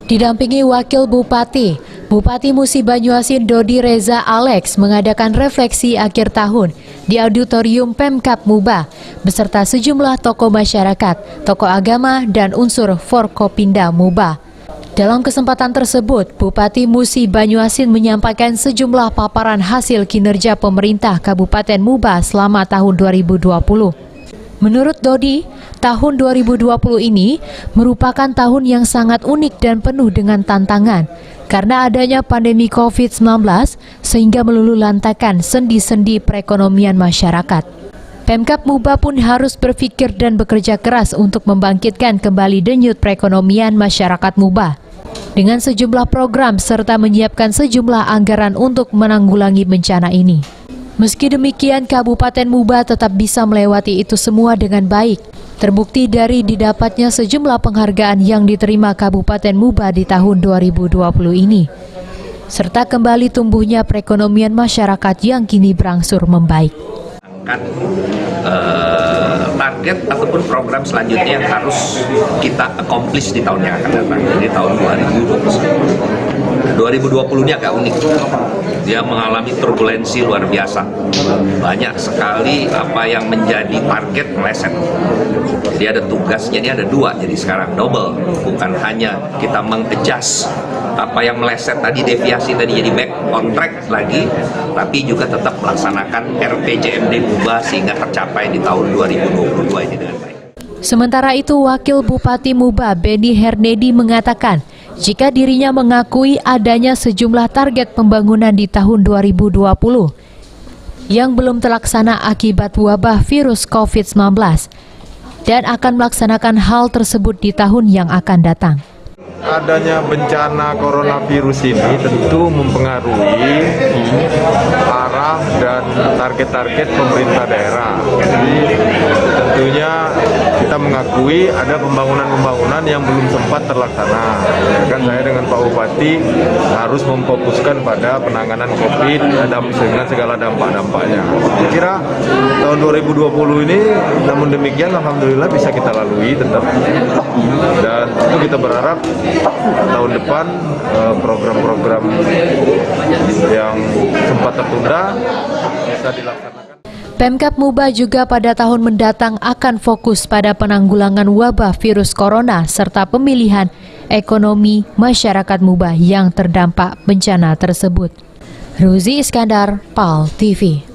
Didampingi Wakil Bupati, Bupati Musi Banyuasin Dodi Reza Alex mengadakan refleksi akhir tahun di Auditorium Pemkab Muba beserta sejumlah tokoh masyarakat, tokoh agama, dan unsur Forkopimda Muba. Dalam kesempatan tersebut, Bupati Musi Banyuasin menyampaikan sejumlah paparan hasil kinerja pemerintah Kabupaten Muba selama tahun 2020. Menurut Dodi, tahun 2020 ini merupakan tahun yang sangat unik dan penuh dengan tantangan karena adanya pandemi COVID-19 sehingga meluluhlantakan sendi-sendi perekonomian masyarakat. Pemkab Muba pun harus berpikir dan bekerja keras untuk membangkitkan kembali denyut perekonomian masyarakat Muba dengan sejumlah program serta menyiapkan sejumlah anggaran untuk menanggulangi bencana ini. Meski demikian, Kabupaten Muba tetap bisa melewati itu semua dengan baik. Terbukti dari didapatnya sejumlah penghargaan yang diterima Kabupaten Muba di tahun 2020 ini. Serta kembali tumbuhnya perekonomian masyarakat yang kini berangsur membaik. Target ataupun program selanjutnya yang harus kita accomplish di tahun yang akan datang, di tahun 2020 ini agak unik. Dia mengalami turbulensi luar biasa. Banyak sekali apa yang menjadi target meleset. Jadi ada tugasnya, ini ada dua, jadi sekarang double. Bukan hanya kita mengadjust apa yang meleset tadi, deviasi tadi jadi back on track lagi, tapi juga tetap melaksanakan RPJMD Muba sehingga tercapai di tahun 2022 ini dengan baik. Sementara itu, Wakil Bupati Muba Beni Hernedi mengatakan jika dirinya mengakui adanya sejumlah target pembangunan di tahun 2020 yang belum terlaksana akibat wabah virus COVID-19 dan akan melaksanakan hal tersebut di tahun yang akan datang. Adanya bencana coronavirus ini tentu mempengaruhi arah dan target-target pemerintah daerah. Jadi tentunya kita mengakui ada pembangunan-pembangunan yang belum sempat terlaksana. Ya kan, saya dengan Pak Bupati harus memfokuskan pada penanganan COVID dengan segala dampak-dampaknya. Saya kira tahun 2020 ini, namun demikian alhamdulillah bisa kita lalui tetap. Dan itu kita berharap tahun depan program-program yang sempat tertunda bisa dilaksanakan. Pemkab Muba juga pada tahun mendatang akan fokus pada penanggulangan wabah virus corona serta pemilihan ekonomi masyarakat Muba yang terdampak bencana tersebut. Ruzi Iskandar, PAL TV.